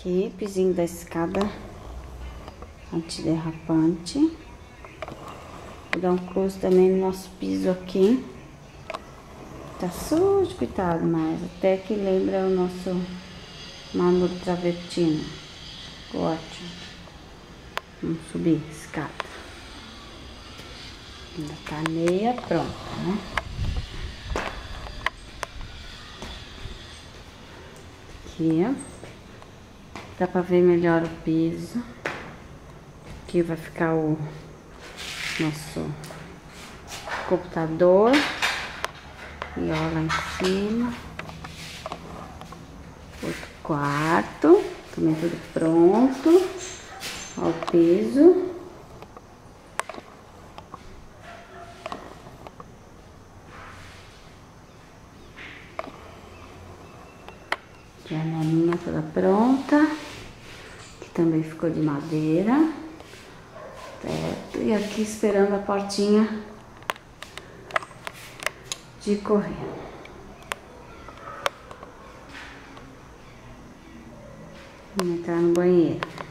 Aqui, pisinho da escada antiderrapante. Vou dar um close também no nosso piso aqui. Tá sujo, coitado, mas até que lembra o nosso mármore travertino. Ótimo. Vamos subir a escada. Ainda tá meia pronta, né? Aqui, ó. Dá pra ver melhor o piso. Aqui vai ficar o nosso computador. E ó, lá em cima. Outro quarto. Também tudo pronto. Ó o piso. Janelinha toda pronta. Aqui também ficou de madeira. Teto. E aqui esperando a portinha de correr. Vamos entrar no banheiro.